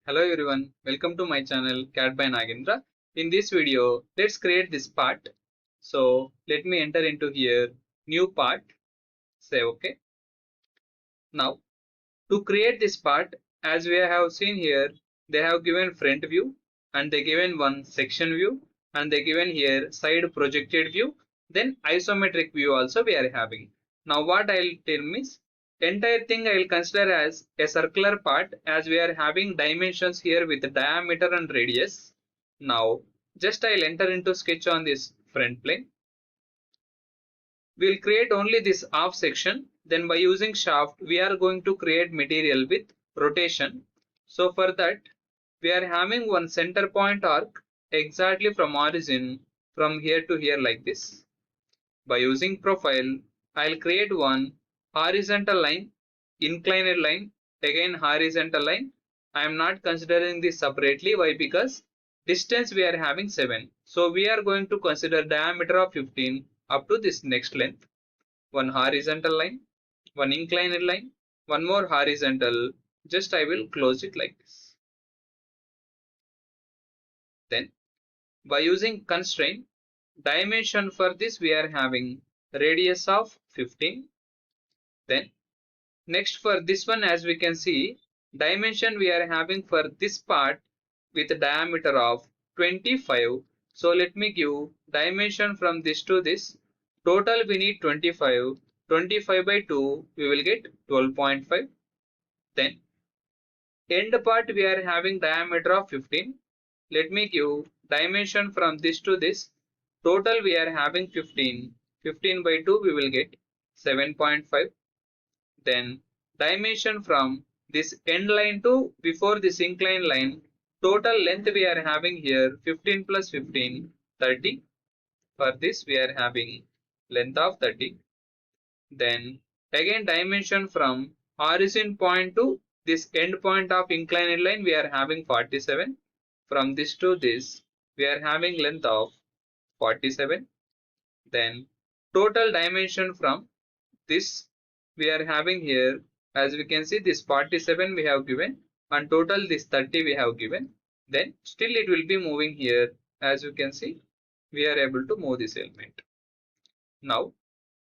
Hello everyone, welcome to my channel Cat by Nagendra. In this video, let's create this part. So let me enter into here, new part, say OK. Now to create this part, as we have seen here, they have given front view and they given one section view and they given here side projected view, then isometric view also we are having. Now what I'll tell means entire thing I will consider as a circular part as we are having dimensions here with diameter and radius. Now just I'll enter into sketch on this front plane. We'll create only this half section. Then by using shaft, we are going to create material with rotation. So for that, we are having one center point arc exactly from origin from here to here like this. By using profile, I'll create one horizontal line, inclined line, again horizontal line. I am not considering this separately. Why? Because distance we are having 7. So we are going to consider diameter of 15 up to this next length. One horizontal line, one inclined line, one more horizontal. Just I will close it like this. Then by using constraint, dimension for this we are having radius of 15. Then next for this one, as we can see, dimension we are having for this part with a diameter of 25. So let me give dimension from this to this. Total we need 25. 25 by 2 we will get 12.5. Then end part we are having diameter of 15. Let me give dimension from this to this. Total we are having 15. 15 by 2 we will get 7.5. Then dimension from this end line to before this inclined line, total length we are having here 15 plus 15, 30. For this we are having length of 30. Then again dimension from origin point to this end point of inclined line we are having 47. From this to this we are having length of 47. Then total dimension from this we are having here, as we can see, this 47 we have given and total this 30 we have given. Then still it will be moving here. As you can see, we are able to move this element. Now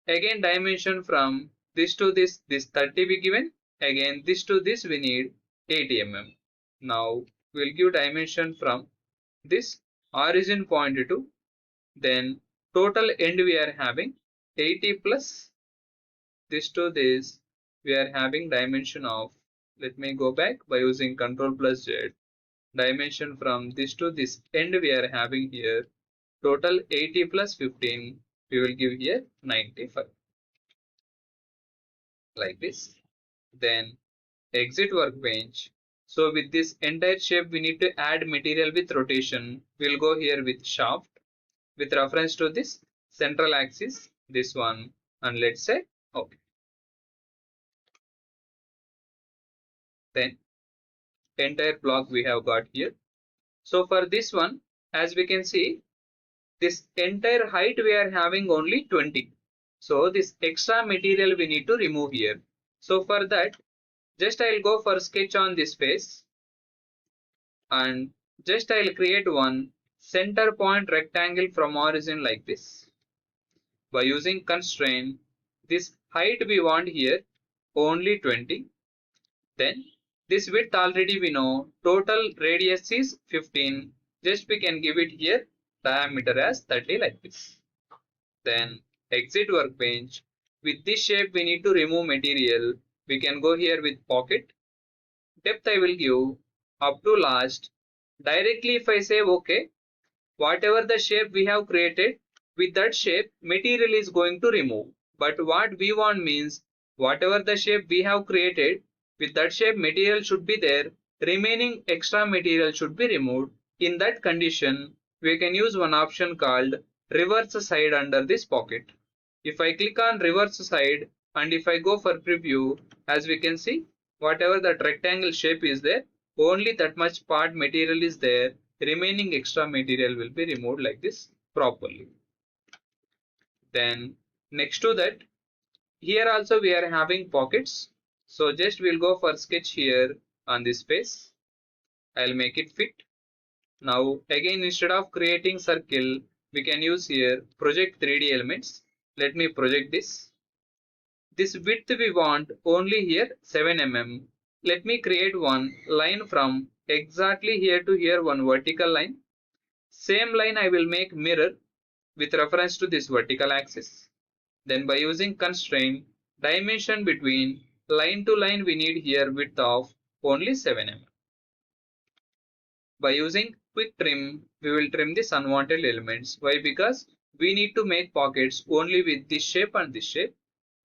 again dimension from this to this 30 we given. Again this to this we need 80 mm. Now we'll give dimension from this origin point to then total end we are having 80 plus this to this we are having dimension of, let me go back by using Ctrl plus Z, dimension from this to this end we are having here total 80 plus 15 we will give here 95 like this. Then exit workbench. So with this entire shape we need to add material with rotation. We'll go here with shaft with reference to this central axis, this one, and let's say okay. Then entire block we have got here. So for this one, as we can see, this entire height we are having only 20. So this extra material we need to remove here. So for that, just I'll go for sketch on this face and just I'll create one center point rectangle from origin like this. By using constraint, this height we want here only 20. Then this width already we know, total radius is 15. Just we can give it here diameter as 30 like this. Then exit workbench. With this shape we need to remove material. We can go here with pocket. Depth I will give up to last. Directly if I say OK, whatever the shape we have created, with that shape material is going to remove. But what we want means whatever the shape we have created, with that shape material should be there, remaining extra material should be removed. In that condition, we can use one option called reverse side under this pocket. If I click on reverse side and if I go for preview, as we can see, whatever that rectangle shape is there, only that much part material is there, remaining extra material will be removed like this properly. Then next to that, here also we are having pockets. So just we'll go for sketch here on this face. I'll make it fit. Now again, instead of creating circle, we can use here project 3D elements. Let me project this. This width we want only here 7 mm. Let me create one line from exactly here to here, one vertical line. Same line I will make mirror with reference to this vertical axis. Then by using constraint, dimension between line to line we need here width of only 7 mm. By using quick trim, we will trim these unwanted elements. Why? Because we need to make pockets only with this shape and this shape.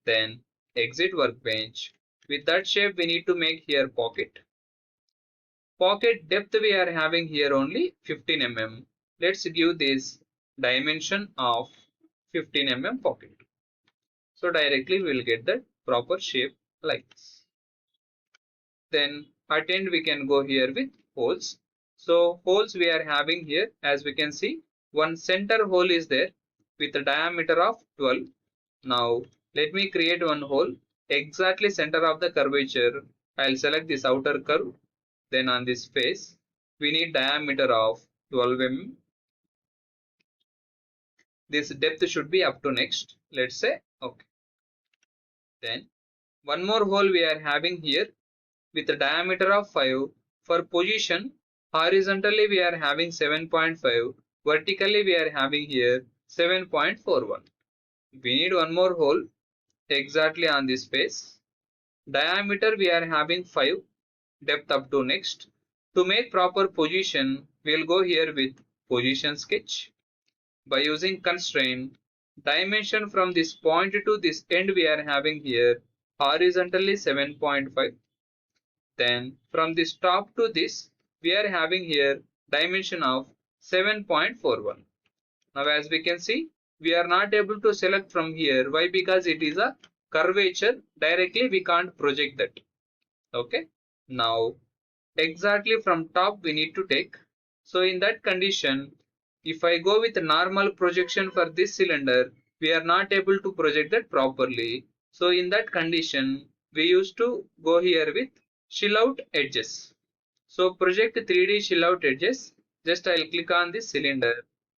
Then exit workbench. With that shape we need to make here pocket. Pocket depth we are having here only 15 mm. Let's give this dimension of 15 mm pocket. So directly we will get that proper shape like this. Then at end we can go here with holes. So holes we are having here, as we can see, one center hole is there with a diameter of 12. Now let me create one hole exactly center of the curvature. I'll select this outer curve. Then on this face we need diameter of 12 mm. This depth should be up to next. Let's say okay. Then one more hole we are having here with a diameter of 5. For position, horizontally we are having 7.5, vertically we are having here 7.41. We need one more hole exactly on this face. Diameter we are having 5, depth up to next. To make proper position, we will go here with position sketch. By using constraint, dimension from this point to this end we are having here horizontally 7.5. Then from this top to this, we are having here dimension of 7.41. Now as we can see, we are not able to select from here. Why? Because it is a curvature. Directly we can't project that. Okay. Now exactly from top we need to take. So in that condition, if I go with normal projection for this cylinder, we are not able to project that properly. So in that condition, we used to go here with chill out edges. So project 3D chill out edges. Just I'll click on this cylinder,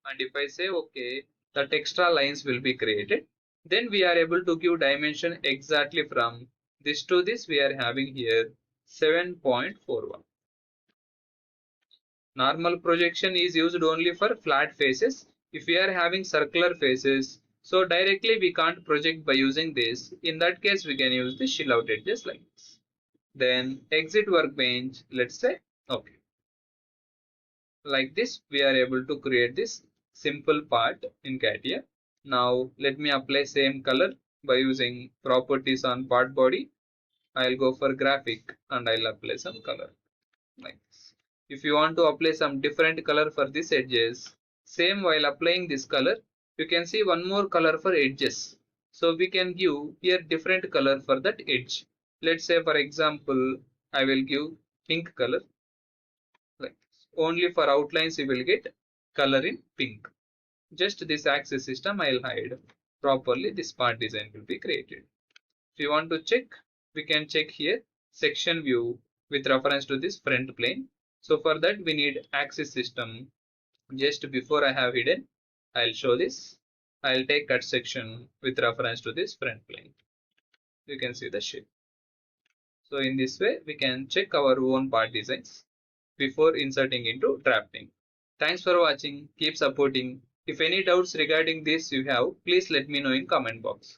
and if I say OK, that extra lines will be created. Then we are able to give dimension exactly from this to this. We are having here 7.41. Normal projection is used only for flat faces. If we are having circular faces, so directly we can't project by using this. In that case, we can use the chill out edges like this. Then exit workbench, let's say okay. Like this, we are able to create this simple part in CATIA. Now let me apply same color by using properties on part body. I'll go for graphic and I'll apply some color like this. If you want to apply some different color for these edges, same while applying this color, you can see one more color for edges. So we can give here different color for that edge. Let's say for example, I will give pink color like this. Only for outlines you will get color in pink. Just this axis system I'll hide. Properly this part design will be created. If you want to check, we can check here section view with reference to this front plane. So for that we need axis system. Just before I have hidden, I'll show this. I'll take cut section with reference to this front plane. You can see the shape. So in this way we can check our own part designs before inserting into drafting. Thanks for watching. Keep supporting. If any doubts regarding this you have, please let me know in comment box.